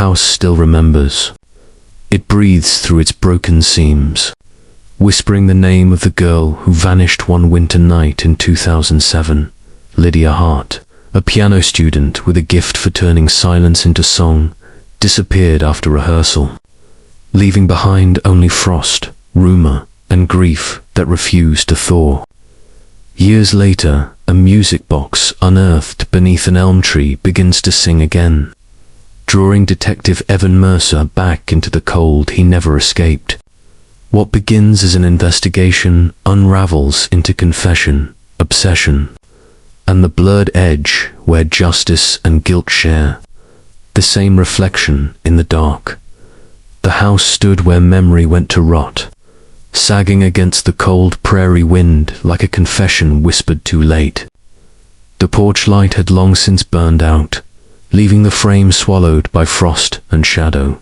house still remembers. It breathes through its broken seams, whispering the name of the girl who vanished one winter night in 2007, Lydia Hart, a piano student with a gift for turning silence into song, disappeared after rehearsal, leaving behind only frost, rumor, and grief that refused to thaw. Years later, a music box unearthed beneath an elm tree begins to sing again, drawing Detective Evan Mercer back into the cold he never escaped. What begins as an investigation unravels into confession, obsession, and the blurred edge where justice and guilt share the same reflection in the dark. The house stood where memory went to rot, sagging against the cold prairie wind like a confession whispered too late. The porch light had long since burned out, leaving the frame swallowed by frost and shadow.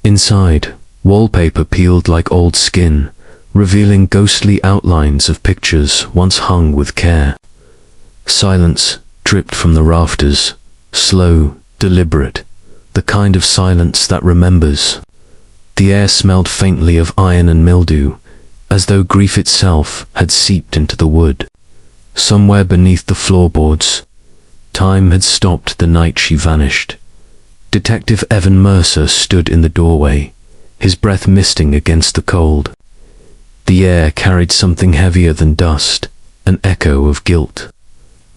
Inside, wallpaper peeled like old skin, revealing ghostly outlines of pictures once hung with care. Silence dripped from the rafters, slow, deliberate, the kind of silence that remembers. The air smelled faintly of iron and mildew, as though grief itself had seeped into the wood. Somewhere beneath the floorboards, time had stopped the night she vanished. Detective Evan Mercer stood in the doorway, his breath misting against the cold. The air carried something heavier than dust, an echo of guilt.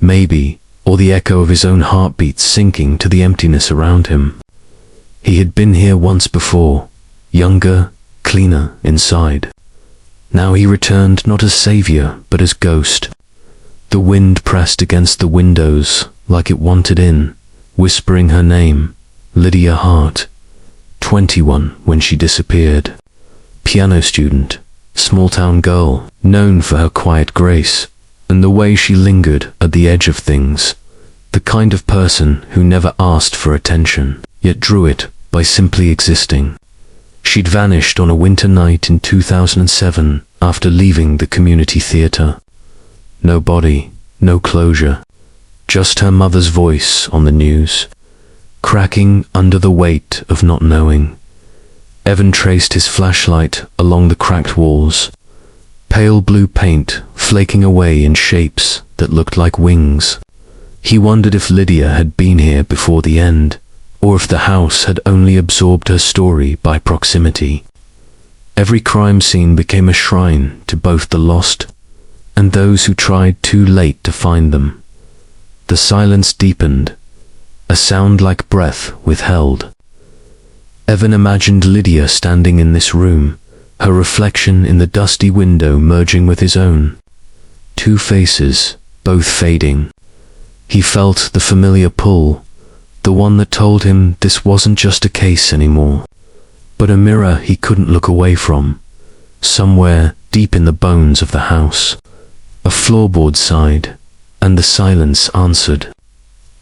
Maybe, or the echo of his own heartbeat sinking to the emptiness around him. He had been here once before, younger, cleaner inside. Now he returned not as savior, but as ghost. The wind pressed against the windows like it wanted in, whispering her name, Lydia Hart, 21 when she disappeared. Piano student, small-town girl, known for her quiet grace, and the way she lingered at the edge of things. The kind of person who never asked for attention, yet drew it by simply existing. She'd vanished on a winter night in 2007 after leaving the community theater. No body, no closure, just her mother's voice on the news, cracking under the weight of not knowing. Evan traced his flashlight along the cracked walls, pale blue paint flaking away in shapes that looked like wings. He wondered if Lydia had been here before the end, or if the house had only absorbed her story by proximity. Every crime scene became a shrine to both the lost and those who tried too late to find them. The silence deepened, a sound like breath withheld. Evan imagined Lydia standing in this room, her reflection in the dusty window merging with his own. Two faces, both fading. He felt the familiar pull, the one that told him this wasn't just a case anymore, but a mirror he couldn't look away from. Somewhere deep in the bones of the house, a floorboard sighed, and the silence answered.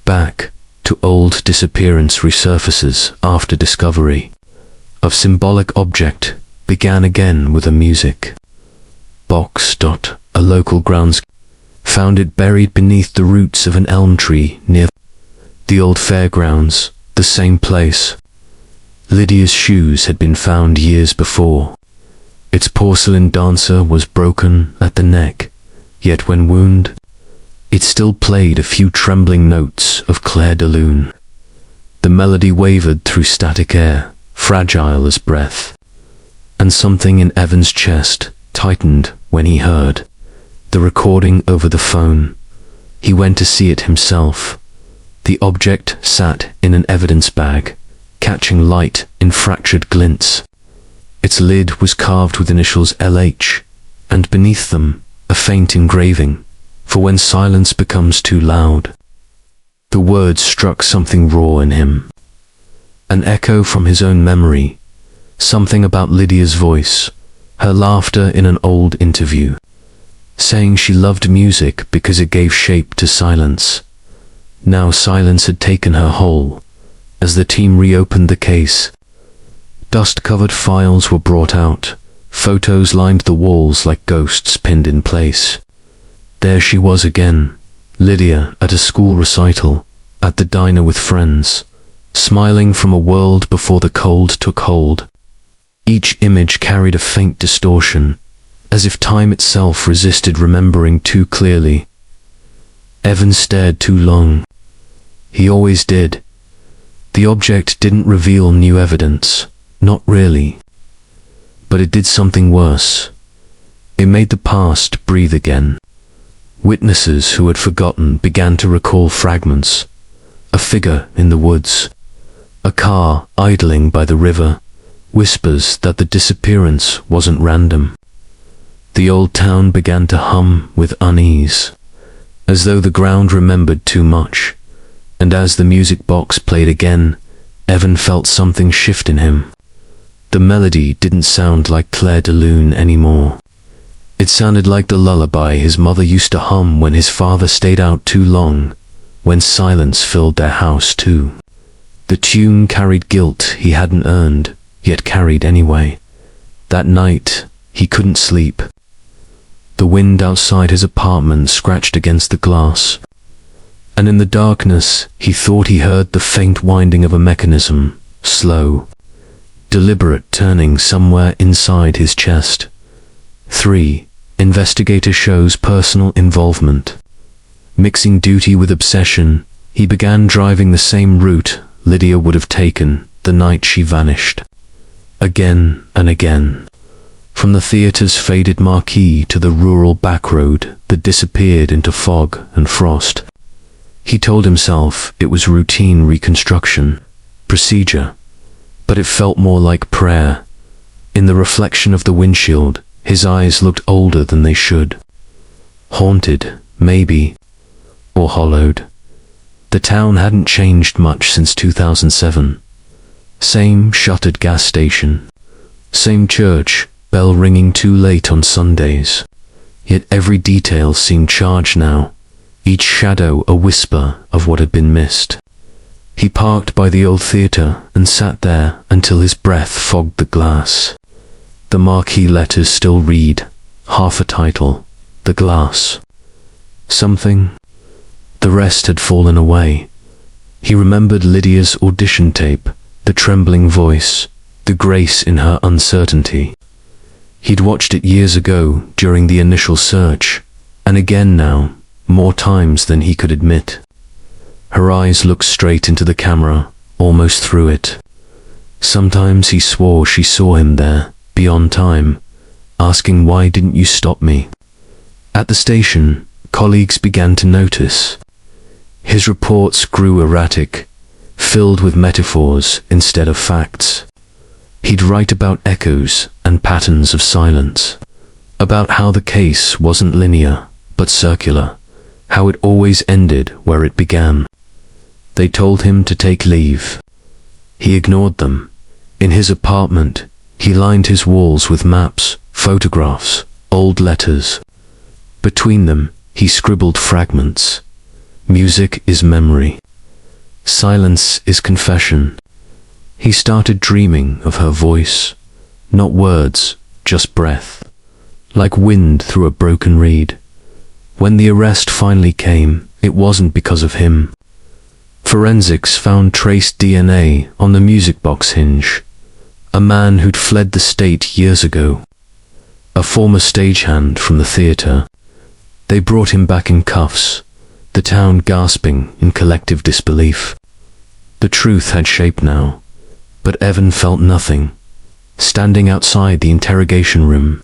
Back to old disappearance resurfaces after discovery of symbolic object began again with a music. Box. A local grounds found it buried beneath the roots of an elm tree near the old fairgrounds, the same place. Lydia's shoes had been found years before. Its porcelain dancer was broken at the neck, yet when wound, it still played a few trembling notes of Clair de Lune. The melody wavered through static air, fragile as breath, and something in Evan's chest tightened when he heard the recording over the phone. He went to see it himself. The object sat in an evidence bag, catching light in fractured glints. Its lid was carved with initials LH, and beneath them a faint engraving, for when silence becomes too loud. The words struck something raw in him. An echo from his own memory, something about Lydia's voice, her laughter in an old interview, saying she loved music because it gave shape to silence. Now silence had taken her whole. As the team reopened the case, dust-covered files were brought out, photos lined the walls like ghosts pinned in place. There she was again, Lydia at a school recital, at the diner with friends, smiling from a world before the cold took hold. Each image carried a faint distortion, as if time itself resisted remembering too clearly. Evan stared too long. He always did. The object didn't reveal new evidence, not really. But it did something worse. It made the past breathe again. Witnesses who had forgotten began to recall fragments. A figure in the woods, a car idling by the river, whispers that the disappearance wasn't random. The old town began to hum with unease, as though the ground remembered too much, and as the music box played again, Evan felt something shift in him. The melody didn't sound like Claire de Lune anymore. It sounded like the lullaby his mother used to hum when his father stayed out too long, when silence filled their house too. The tune carried guilt he hadn't earned, yet carried anyway. That night, he couldn't sleep. The wind outside his apartment scratched against the glass, and in the darkness, he thought he heard the faint winding of a mechanism, slow, deliberate turning somewhere inside his chest. 3. Investigator shows personal involvement. Mixing duty with obsession, he began driving the same route Lydia would have taken the night she vanished. Again and again. From the theatre's faded marquee to the rural back road that disappeared into fog and frost. He told himself it was routine reconstruction, procedure, but it felt more like prayer. In the reflection of the windshield, his eyes looked older than they should. Haunted, maybe, or hollowed. The town hadn't changed much since 2007. Same shuttered gas station. Same church, bell ringing too late on Sundays. Yet every detail seemed charged now, each shadow a whisper of what had been missed. He parked by the old theatre and sat there until his breath fogged the glass. The marquee letters still read, half a title, The Glass. Something. The rest had fallen away. He remembered Lydia's audition tape, the trembling voice, the grace in her uncertainty. He'd watched it years ago during the initial search, and again now, more times than he could admit. Her eyes looked straight into the camera, almost through it. Sometimes he swore she saw him there, beyond time, asking why didn't you stop me? At the station, colleagues began to notice. His reports grew erratic, filled with metaphors instead of facts. He'd write about echoes and patterns of silence, about how the case wasn't linear, but circular, how it always ended where it began. They told him to take leave. He ignored them. In his apartment, he lined his walls with maps, photographs, old letters. Between them, he scribbled fragments. Music is memory. Silence is confession. He started dreaming of her voice, not words, just breath, like wind through a broken reed. When the arrest finally came, it wasn't because of him. Forensics found traced DNA on the music box hinge. A man who'd fled the state years ago. A former stagehand from the theatre. They brought him back in cuffs, the town gasping in collective disbelief. The truth had shape now, but Evan felt nothing. Standing outside the interrogation room,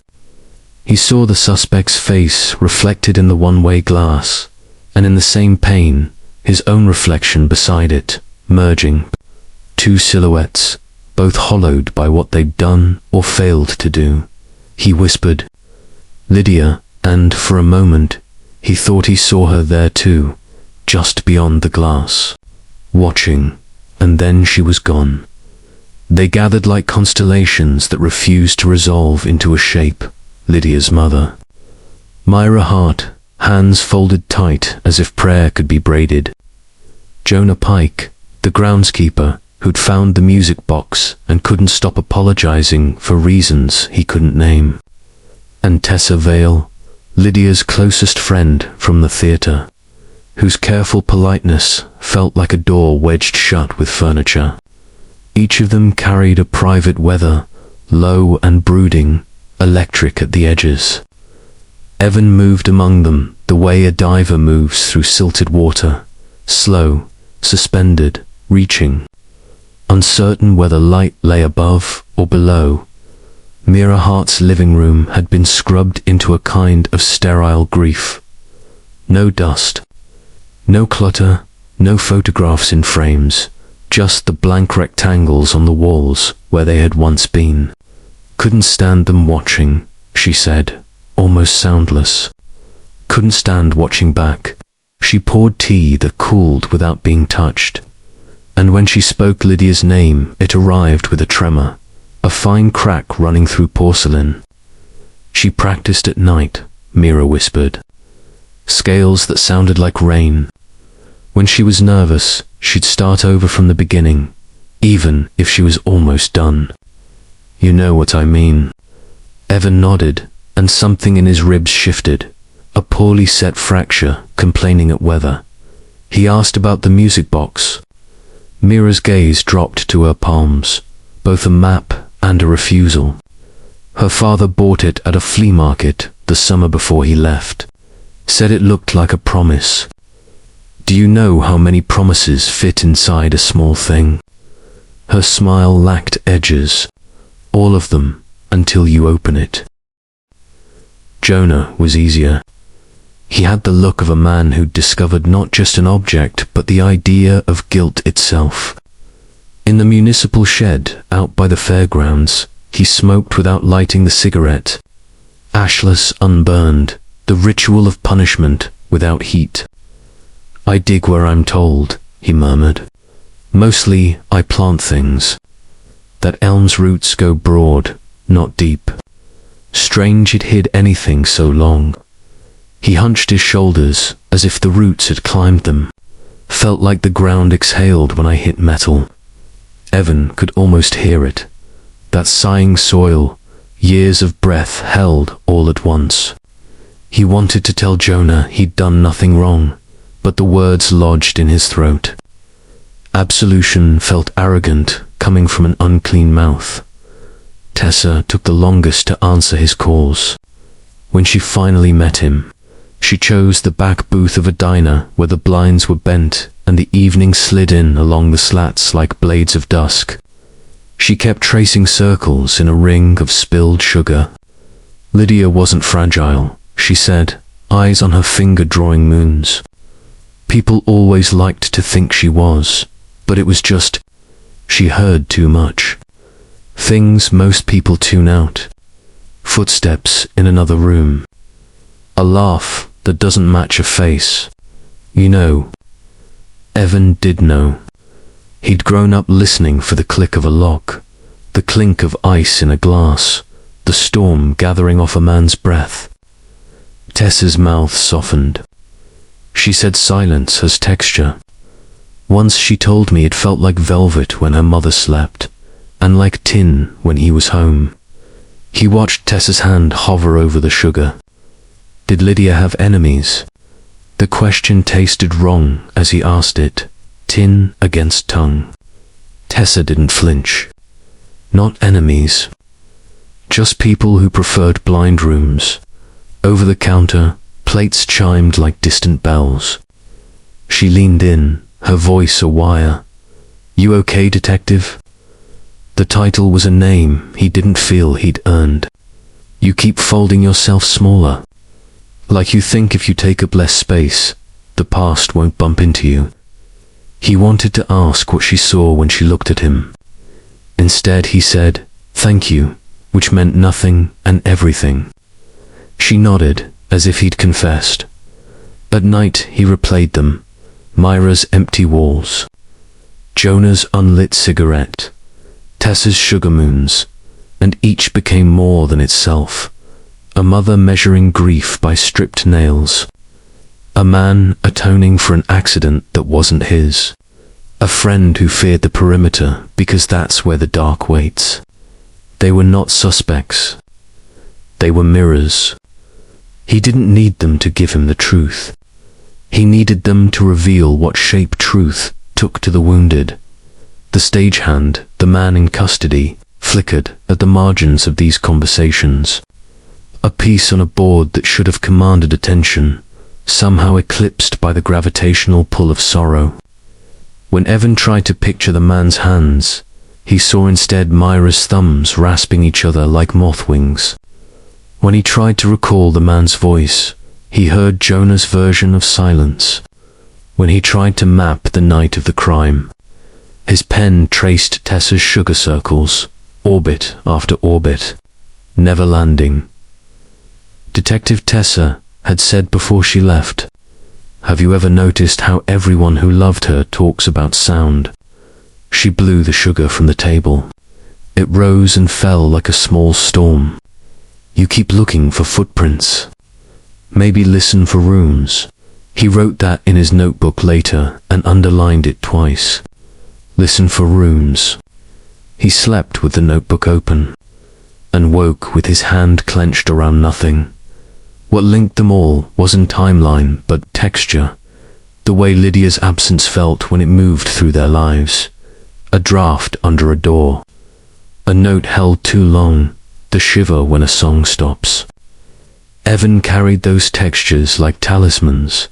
he saw the suspect's face reflected in the one-way glass, and in the same pane, his own reflection beside it, merging. Two silhouettes, both hollowed by what they'd done or failed to do. He whispered, Lydia, and for a moment, he thought he saw her there too, just beyond the glass, watching, and then she was gone. They gathered like constellations that refused to resolve into a shape. Lydia's mother. Myra Hart, hands folded tight as if prayer could be braided. Jonah Pike, the groundskeeper who'd found the music box and couldn't stop apologizing for reasons he couldn't name. And Tessa Vale, Lydia's closest friend from the theatre, whose careful politeness felt like a door wedged shut with furniture. Each of them carried a private weather, low and brooding, electric at the edges. Evan moved among them the way a diver moves through silted water, slow, suspended, reaching, uncertain whether light lay above or below. Mira Hart's living room had been scrubbed into a kind of sterile grief. No dust, no clutter, no photographs in frames, just the blank rectangles on the walls where they had once been. Couldn't stand them watching, she said, almost soundless. Couldn't stand watching back. She poured tea that cooled without being touched. And when she spoke Lydia's name, it arrived with a tremor, a fine crack running through porcelain. She practiced at night, Mira whispered. Scales that sounded like rain. When she was nervous, she'd start over from the beginning, even if she was almost done. You know what I mean. Evan nodded, and something in his ribs shifted, a poorly set fracture complaining at weather. He asked about the music box. Mira's gaze dropped to her palms, both a map and a refusal. Her father bought it at a flea market the summer before he left. Said it looked like a promise. Do you know how many promises fit inside a small thing? Her smile lacked edges. All of them, until you open it. Jonah was easier. He had the look of a man who'd discovered not just an object, but the idea of guilt itself. In the municipal shed out by the fairgrounds, he smoked without lighting the cigarette. Ashless, unburned, the ritual of punishment without heat. I dig where I'm told, he murmured. Mostly, I plant things. That elm's roots go broad, not deep. Strange it hid anything so long. He hunched his shoulders, as if the roots had climbed them. Felt like the ground exhaled when I hit metal. Evan could almost hear it. That sighing soil, years of breath held all at once. He wanted to tell Jonah he'd done nothing wrong, but the words lodged in his throat. Absolution felt arrogant, coming from an unclean mouth. Tessa took the longest to answer his calls. When she finally met him, she chose the back booth of a diner where the blinds were bent and the evening slid in along the slats like blades of dusk. She kept tracing circles in a ring of spilled sugar. Lydia wasn't fragile, she said, eyes on her finger drawing moons. People always liked to think she was, but it was just, she heard too much. Things most people tune out. Footsteps in another room. A laugh that doesn't match a face. You know. Evan did know. He'd grown up listening for the click of a lock, the clink of ice in a glass, the storm gathering off a man's breath. Tessa's mouth softened. She said silence has texture. Once she told me it felt like velvet when her mother slept, and like tin when he was home. He watched Tessa's hand hover over the sugar. Did Lydia have enemies? The question tasted wrong as he asked it, tin against tongue. Tessa didn't flinch. Not enemies. Just people who preferred blind rooms. Over the counter, plates chimed like distant bells. She leaned in, her voice a wire. You okay, detective? The title was a name he didn't feel he'd earned. You keep folding yourself smaller. Like you think if you take up less space, the past won't bump into you. He wanted to ask what she saw when she looked at him. Instead he said, thank you, which meant nothing and everything. She nodded, as if he'd confessed. At night he replayed them, Myra's empty walls, Jonah's unlit cigarette, Tessa's sugar moons, and each became more than itself. A mother measuring grief by stripped nails. A man atoning for an accident that wasn't his. A friend who feared the perimeter because that's where the dark waits. They were not suspects. They were mirrors. He didn't need them to give him the truth. He needed them to reveal what shape truth took to the wounded. The stagehand, the man in custody, flickered at the margins of these conversations. A piece on a board that should have commanded attention, somehow eclipsed by the gravitational pull of sorrow. When Evan tried to picture the man's hands, he saw instead Myra's thumbs rasping each other like moth wings. When he tried to recall the man's voice, he heard Jonah's version of silence. When he tried to map the night of the crime, his pen traced Tessa's sugar circles, orbit after orbit, never landing. Detective Tessa had said before she left, "Have you ever noticed how everyone who loved her talks about sound?" She blew the sugar from the table. It rose and fell like a small storm. "You keep looking for footprints. Maybe listen for rooms." He wrote that in his notebook later and underlined it twice. Listen for rooms. He slept with the notebook open and woke with his hand clenched around nothing. What linked them all wasn't timeline but texture, the way Lydia's absence felt when it moved through their lives. A draft under a door, a note held too long, the shiver when a song stops. Evan carried those textures like talismans,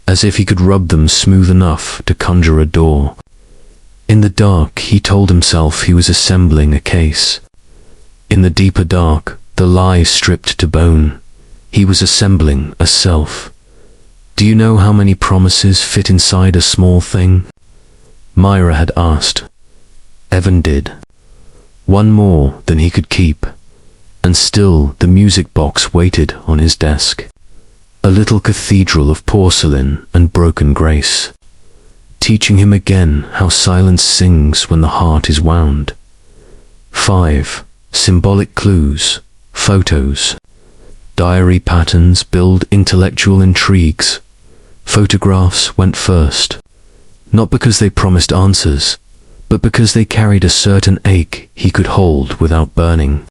as if he could rub them smooth enough to conjure a door. In the dark, he told himself he was assembling a case. In the deeper dark, the lie stripped to bone, he was assembling a self. Do you know how many promises fit inside a small thing? Myra had asked. Evan did. One more than he could keep. And still the music box waited on his desk. A little cathedral of porcelain and broken grace, teaching him again how silence sings when the heart is wound. 5. Symbolic clues, photos. Diary patterns build intellectual intrigues. Photographs went first, not because they promised answers, but because they carried a certain ache he could hold without burning.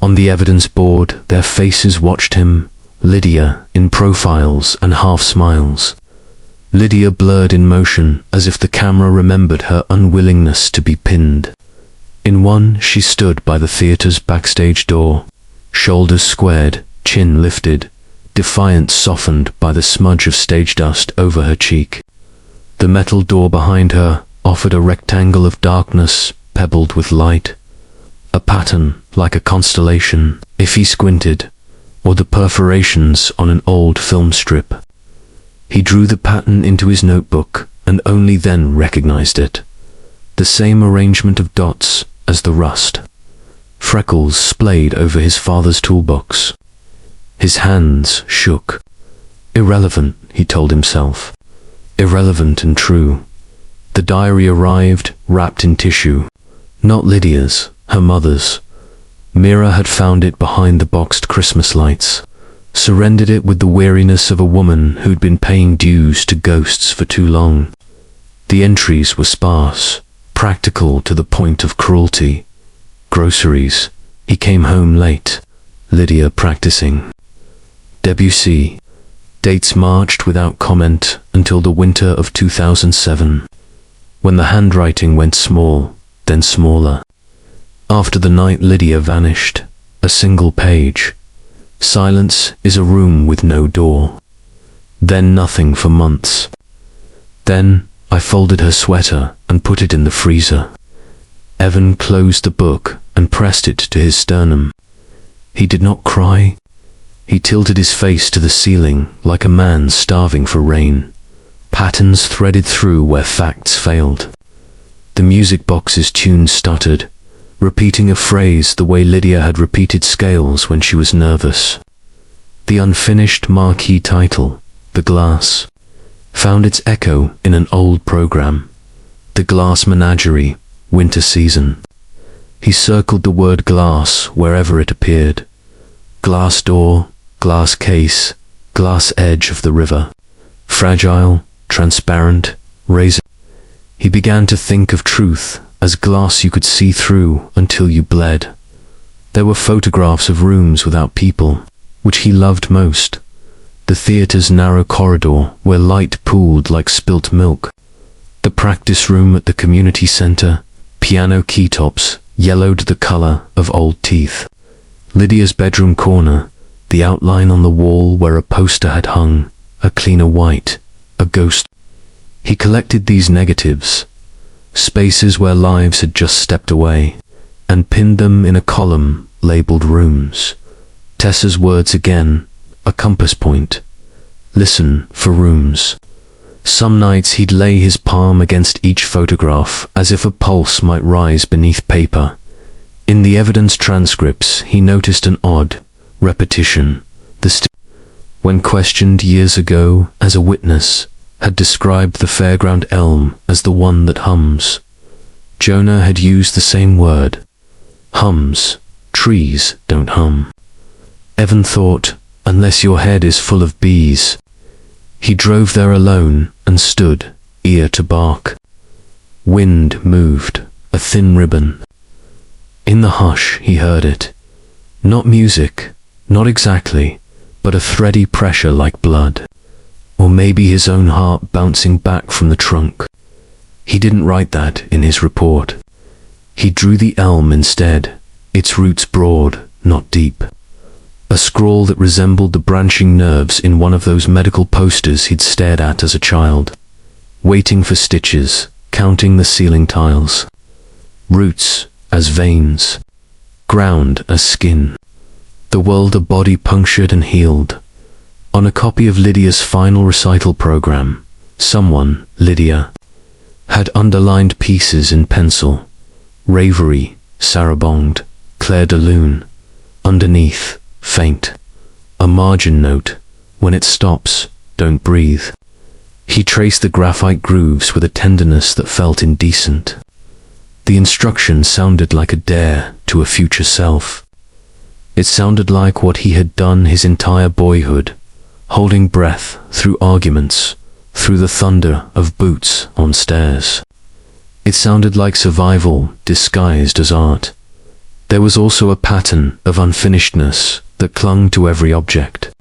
On the evidence board, their faces watched him, Lydia in profiles and half smiles. Lydia blurred in motion as if the camera remembered her unwillingness to be pinned. In one, she stood by the theater's backstage door, shoulders squared, chin lifted, defiance softened by the smudge of stage dust over her cheek. The metal door behind her offered a rectangle of darkness pebbled with light, a pattern like a constellation if he squinted, or the perforations on an old film strip. He drew the pattern into his notebook and only then recognized it. The same arrangement of dots as the rust. Freckles splayed over his father's toolbox. His hands shook. Irrelevant, he told himself. Irrelevant and true. The diary arrived, wrapped in tissue. Not Lydia's, her mother's. Mira had found it behind the boxed Christmas lights, surrendered it with the weariness of a woman who'd been paying dues to ghosts for too long. The entries were sparse, practical to the point of cruelty. Groceries. He came home late. Lydia practicing. Debussy. Dates marched without comment until the winter of 2007, when the handwriting went small, then smaller. After the night Lydia vanished, a single page. Silence is a room with no door. Then nothing for months. Then I folded her sweater and put it in the freezer. Evan closed the book and pressed it to his sternum. He did not cry. He tilted his face to the ceiling like a man starving for rain. Patterns threaded through where facts failed. The music box's tune stuttered, repeating a phrase the way Lydia had repeated scales when she was nervous. The unfinished marquee title, The Glass, found its echo in an old program. The Glass Menagerie, Winter Season. He circled the word glass wherever it appeared. Glass door, glass case, glass edge of the river. Fragile, transparent, razor. He began to think of truth as glass you could see through until you bled. There were photographs of rooms without people, which he loved most. the theatre's narrow corridor where light pooled like spilt milk, the practice room at the community center, piano keytops yellowed the color of old teeth, Lydia's bedroom corner, the outline on the wall where a poster had hung, a cleaner white, a ghost. He collected these negatives, spaces where lives had just stepped away, and pinned them in a column labeled rooms. Tessa's words again, a compass point. Listen for rooms. Some nights he'd lay his palm against each photograph as if a pulse might rise beneath paper. In the evidence transcripts, he noticed an odd repetition. When questioned years ago as a witness, had described the fairground elm as the one that hums. Jonah had used the same word. Hums. Trees don't hum. Evan thought, unless your head is full of bees. He drove there alone and stood, ear to bark. Wind moved, a thin ribbon. In the hush he heard it. Not music, not exactly, but a thready pressure like blood. Or maybe his own heart bouncing back from the trunk. He didn't write that in his report. He drew the elm instead, its roots broad, not deep. A scrawl that resembled the branching nerves in one of those medical posters he'd stared at as a child. Waiting for stitches, counting the ceiling tiles. Roots as veins, ground as skin. The world a body punctured and healed. On a copy of Lydia's final recital program, someone, Lydia, had underlined pieces in pencil. Ravery, Sarabonged, Claire de Lune. Underneath, faint. A margin note. When it stops, don't breathe. He traced the graphite grooves with a tenderness that felt indecent. The instruction sounded like a dare to a future self. It sounded like what he had done his entire boyhood, holding breath through arguments, through the thunder of boots on stairs. It sounded like survival disguised as art. There was also a pattern of unfinishedness that clung to every object.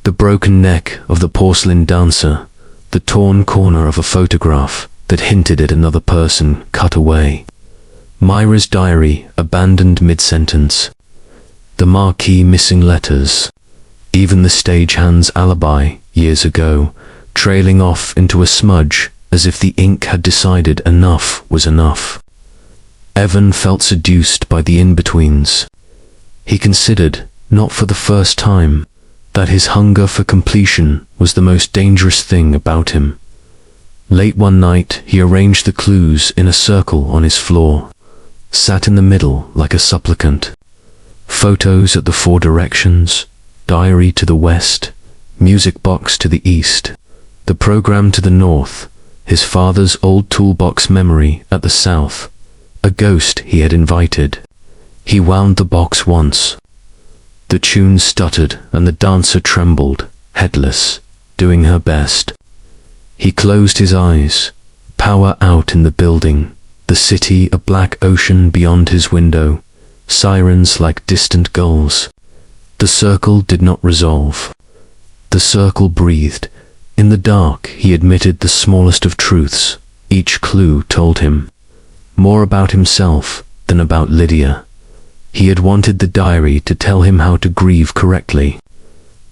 The broken neck of the porcelain dancer, the torn corner of a photograph that hinted at another person cut away. Myra's diary abandoned mid-sentence. The marquee missing letters. Even the stagehand's alibi, years ago, trailing off into a smudge as if the ink had decided enough was enough. Evan felt seduced by the in-betweens. He considered, not for the first time, that his hunger for completion was the most dangerous thing about him. Late one night, he arranged the clues in a circle on his floor, sat in the middle like a supplicant. Photos at the four directions, diary to the west, music box to the east, the program to the north, his father's old toolbox memory at the south, a ghost he had invited. He wound the box once. The tune stuttered and the dancer trembled, headless, doing her best. He closed his eyes, power out in the building, the city a black ocean beyond his window, sirens like distant gulls. The circle did not resolve. The circle breathed. In the dark, he admitted the smallest of truths. Each clue told him more about himself than about Lydia. He had wanted the diary to tell him how to grieve correctly,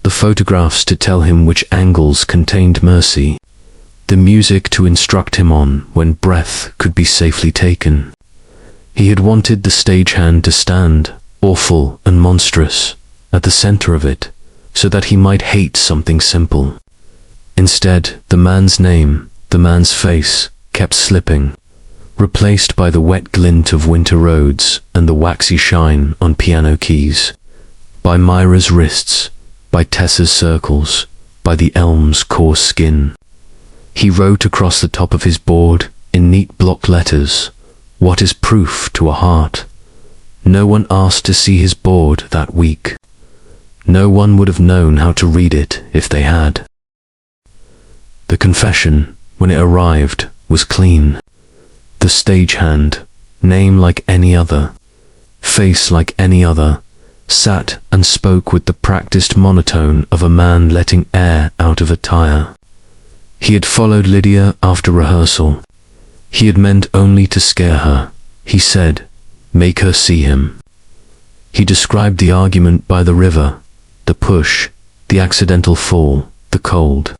the photographs to tell him which angles contained mercy, the music to instruct him on when breath could be safely taken. He had wanted the stagehand to stand, awful and monstrous, at the center of it, so that he might hate something simple. Instead, the man's name, the man's face, kept slipping, replaced by the wet glint of winter roads and the waxy shine on piano keys, by Myra's wrists, by Tessa's circles, by the elm's coarse skin. He wrote across the top of his board, in neat block letters, "What is proof to a heart?" No one asked to see his board that week. No one would have known how to read it if they had. The confession, when it arrived, was clean. The stagehand, name like any other, face like any other, sat and spoke with the practiced monotone of a man letting air out of a tire. He had followed Lydia after rehearsal. He had meant only to scare her. He said, "Make her see him." He described the argument by the river, the push, the accidental fall, the cold.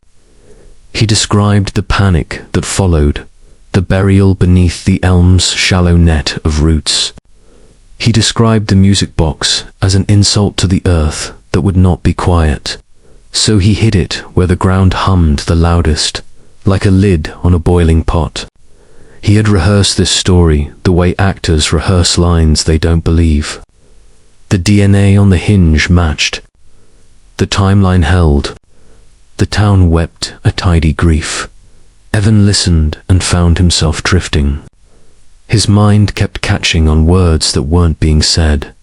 He described the panic that followed, the burial beneath the elm's shallow net of roots. He described the music box as an insult to the earth that would not be quiet. So he hid it where the ground hummed the loudest, like a lid on a boiling pot. He had rehearsed this story the way actors rehearse lines they don't believe. The DNA on the hinge matched. The timeline held. The town wept a tidy grief. Evan listened and found himself drifting. His mind kept catching on words that weren't being said.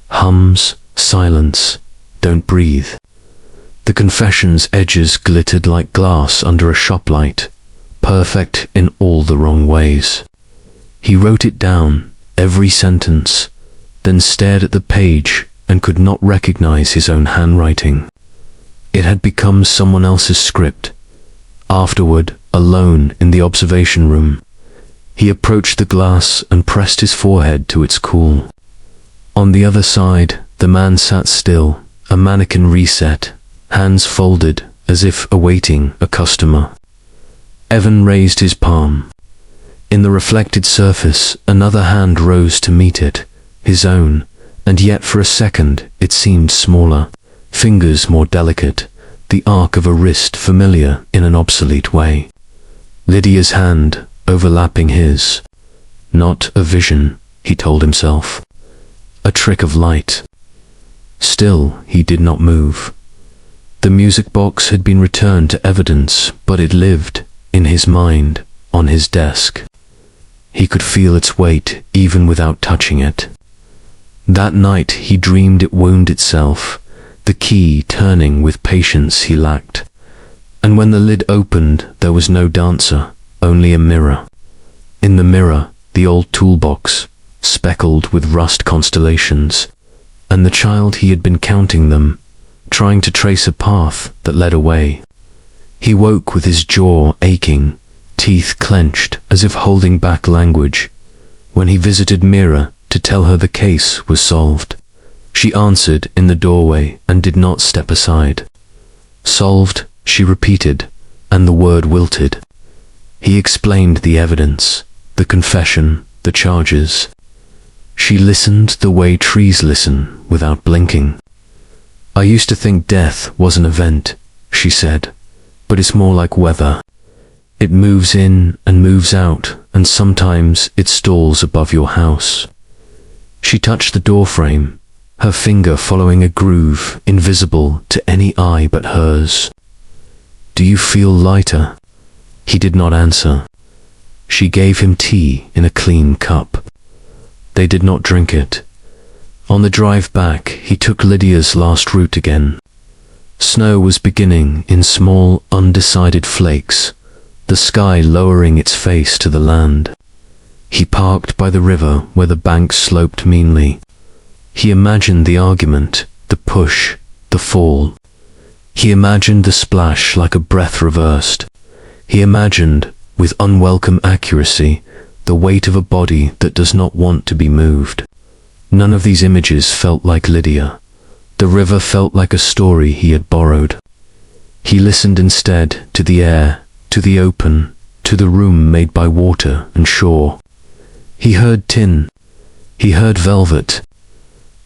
Hums, silence, don't breathe. The confession's edges glittered like glass under a shop light, perfect in all the wrong ways. He wrote it down, every sentence, then stared at the page and could not recognize his own handwriting. It had become someone else's script. Afterward, alone in the observation room, he approached the glass and pressed his forehead to its cool. On the other side, the man sat still, a mannequin reset, hands folded as if awaiting a customer. Evan raised his palm. In the reflected surface, another hand rose to meet it, his own, and yet for a second it seemed smaller, fingers more delicate, the arc of a wrist familiar in an obsolete way. Lydia's hand, overlapping his. Not a vision, he told himself. A trick of light. Still, he did not move. The music box had been returned to evidence, but it lived, in his mind, on his desk. He could feel its weight even without touching it. That night he dreamed it wound itself, the key turning with patience he lacked. And when the lid opened, there was no dancer, only a mirror. In the mirror, the old toolbox, speckled with rust constellations, and the child he had been counting them, trying to trace a path that led away. He woke with his jaw aching, teeth clenched as if holding back language. When he visited Mira to tell her the case was solved, she answered in the doorway and did not step aside. Solved, she repeated, and the word wilted. He explained the evidence, the confession, the charges. She listened the way trees listen, without blinking. "I used to think death was an event," she said, "but it's more like weather. It moves in and moves out, and sometimes it stalls above your house." She touched the doorframe, her finger following a groove invisible to any eye but hers. "Do you feel lighter?" He did not answer. She gave him tea in a clean cup. They did not drink it. On the drive back, he took Lydia's last route again. Snow was beginning in small, undecided flakes, the sky lowering its face to the land. He parked by the river where the bank sloped meanly. He imagined the argument, the push, the fall. He imagined the splash like a breath reversed. He imagined, with unwelcome accuracy, the weight of a body that does not want to be moved. None of these images felt like Lydia. The river felt like a story he had borrowed. He listened instead to the air, to the open, to the room made by water and shore. He heard tin. He heard velvet.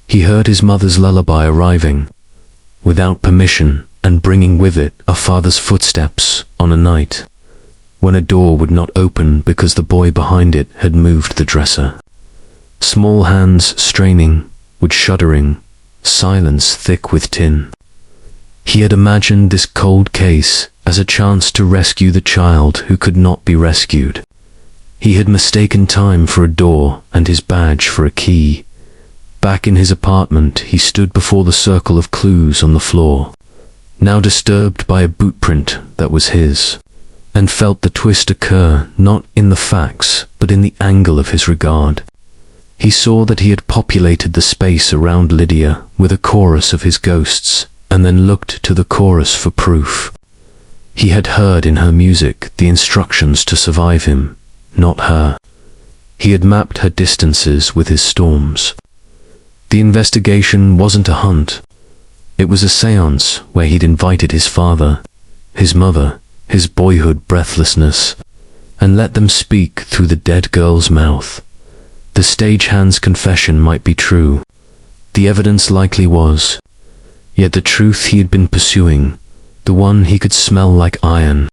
He heard his mother's lullaby arriving, without permission, and bringing with it a father's footsteps on a night when a door would not open because the boy behind it had moved the dresser. Small hands straining, with shuddering, silence thick with tin. He had imagined this cold case as a chance to rescue the child who could not be rescued. He had mistaken time for a door and his badge for a key. Back in his apartment, he stood before the circle of clues on the floor, now disturbed by a boot print that was his, and felt the twist occur not in the facts but in the angle of his regard. He saw that he had populated the space around Lydia with a chorus of his ghosts, and then looked to the chorus for proof. He had heard in her music the instructions to survive him, not her. He had mapped her distances with his storms. The investigation wasn't a hunt. It was a séance where he'd invited his father, his mother, his boyhood breathlessness, and let them speak through the dead girl's mouth. The stagehand's confession might be true. The evidence likely was. Yet the truth he had been pursuing, the one he could smell like iron,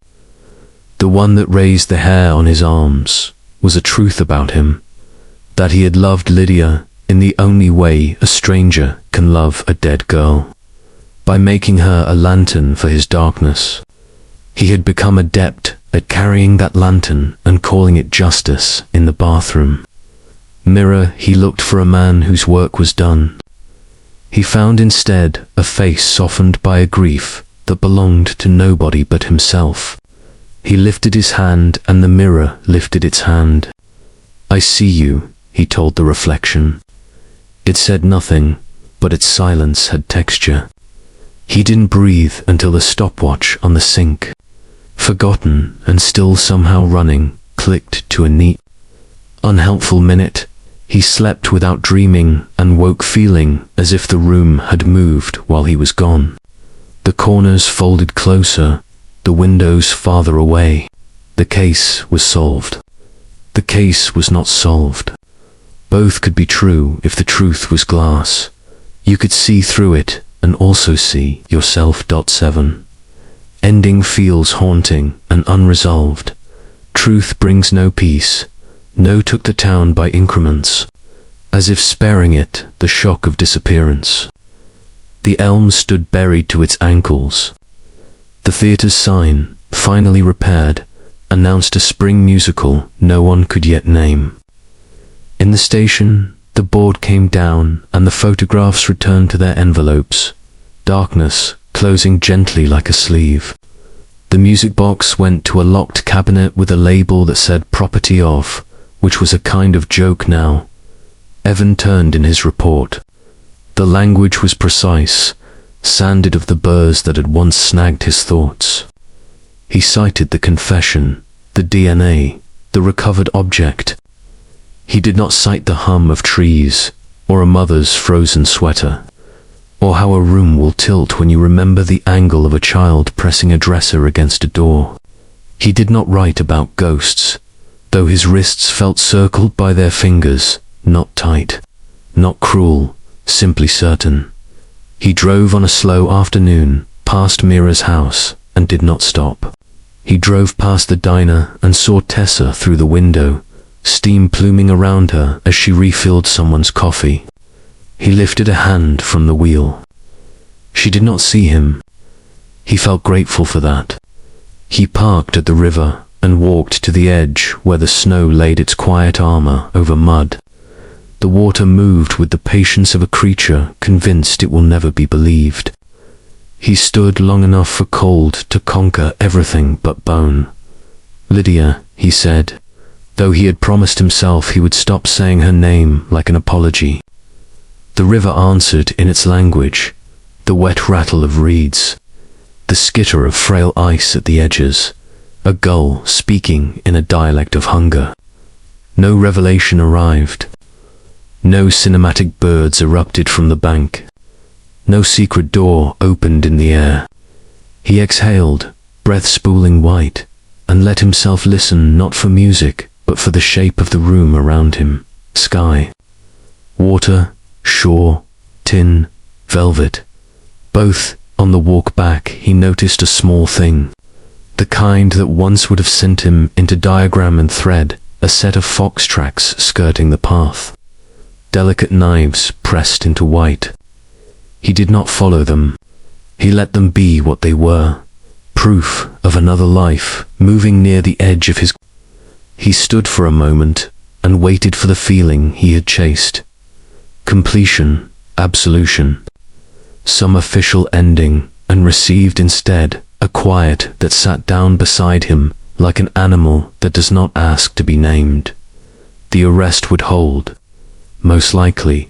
the one that raised the hair on his arms, was a truth about him, that he had loved Lydia in the only way a stranger can love a dead girl, by making her a lantern for his darkness. He had become adept at carrying that lantern and calling it justice in the bathroom. Mirror, he looked for a man whose work was done. He found instead a face softened by a grief that belonged to nobody but himself. He lifted his hand and the mirror lifted its hand. "I see you," he told the reflection. It said nothing, but its silence had texture. He didn't breathe until the stopwatch on the sink, forgotten and still somehow running, clicked to a neat, unhelpful minute. He slept without dreaming and woke feeling as if the room had moved while he was gone. The corners folded closer, the windows farther away. The case was solved. The case was not solved. Both could be true if the truth was glass. You could see through it and also see yourself. 7. Ending feels haunting and unresolved. Truth brings no peace. No took the town by increments, as if sparing it the shock of disappearance. The elm stood buried to its ankles. The theatre's sign, finally repaired, announced a spring musical no one could yet name. In the station, the board came down and the photographs returned to their envelopes, darkness closing gently like a sleeve. The music box went to a locked cabinet with a label that said "property of," which was a kind of joke now. Evan turned in his report. The language was precise, sanded of the burrs that had once snagged his thoughts. He cited the confession, the DNA, the recovered object. He did not cite the hum of trees, or a mother's frozen sweater, or how a room will tilt when you remember the angle of a child pressing a dresser against a door. He did not write about ghosts, though his wrists felt circled by their fingers, not tight, not cruel, simply certain. He drove on a slow afternoon, past Mira's house, and did not stop. He drove past the diner and saw Tessa through the window, steam pluming around her as she refilled someone's coffee. He lifted a hand from the wheel. She did not see him. He felt grateful for that. He parked at the river and walked to the edge where the snow laid its quiet armor over mud. The water moved with the patience of a creature convinced it will never be believed. He stood long enough for cold to conquer everything but bone. "Lydia," he said, though he had promised himself he would stop saying her name like an apology. The river answered in its language, the wet rattle of reeds, the skitter of frail ice at the edges, a gull speaking in a dialect of hunger. No revelation arrived. No cinematic birds erupted from the bank. No secret door opened in the air. He exhaled, breath spooling white, and let himself listen not for music, but for the shape of the room around him. Sky, water, shore, tin, velvet. Both. On the walk back, he noticed a small thing, the kind that once would have sent him into diagram and thread, a set of fox tracks skirting the path. Delicate knives pressed into white. He did not follow them. He let them be what they were, proof of another life moving near the edge of his. He stood for a moment and waited for the feeling he had chased. Completion, absolution, some official ending, and received instead a quiet that sat down beside him like an animal that does not ask to be named. The arrest would hold. most likely.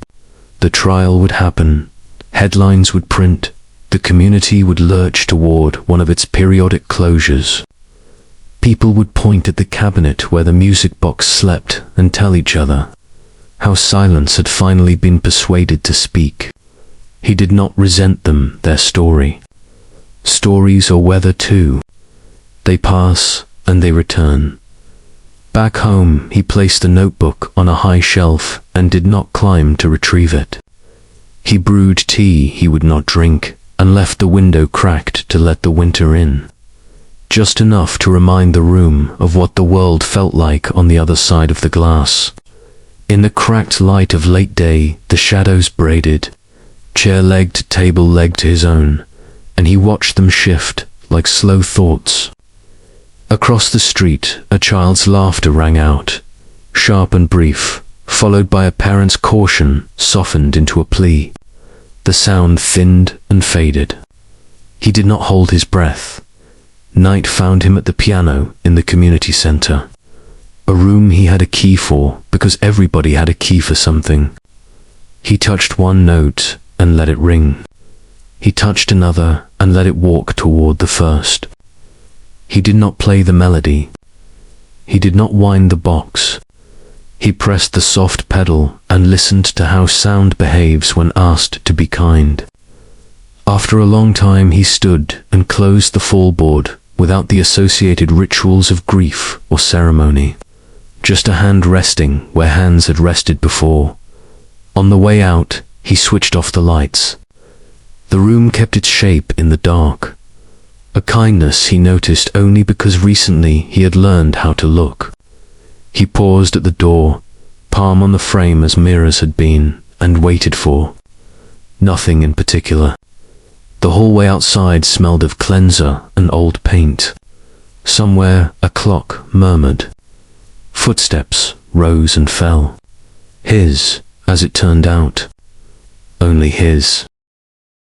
The trial would happen, headlines would print, the community would lurch toward one of its periodic closures. People would point at the cabinet where the music box slept and tell each other how silence had finally been persuaded to speak. He did not resent them, their story. Stories are weather too. They pass and they return. Back home, he placed the notebook on a high shelf and did not climb to retrieve it. He brewed tea he would not drink and left the window cracked to let the winter in. Just enough to remind the room of what the world felt like on the other side of the glass. In the cracked light of late day, the shadows braided, chair-legged, table-legged his own, and he watched them shift like slow thoughts. Across the street, a child's laughter rang out, sharp and brief, followed by a parent's caution softened into a plea. The sound thinned and faded. He did not hold his breath. Night found him at the piano in the community center, a room he had a key for because everybody had a key for something. He touched one note and let it ring. He touched another and let it walk toward the first. He did not play the melody. He did not wind the box. He pressed the soft pedal and listened to how sound behaves when asked to be kind. After a long time he stood and closed the fallboard without the associated rituals of grief or ceremony. Just a hand resting where hands had rested before. On the way out, he switched off the lights. The room kept its shape in the dark. A kindness he noticed only because recently he had learned how to look. He paused at the door, palm on the frame as mirrors had been, and waited for nothing in particular. The hallway outside smelled of cleanser and old paint. Somewhere a clock murmured. Footsteps rose and fell. His, as it turned out. Only his.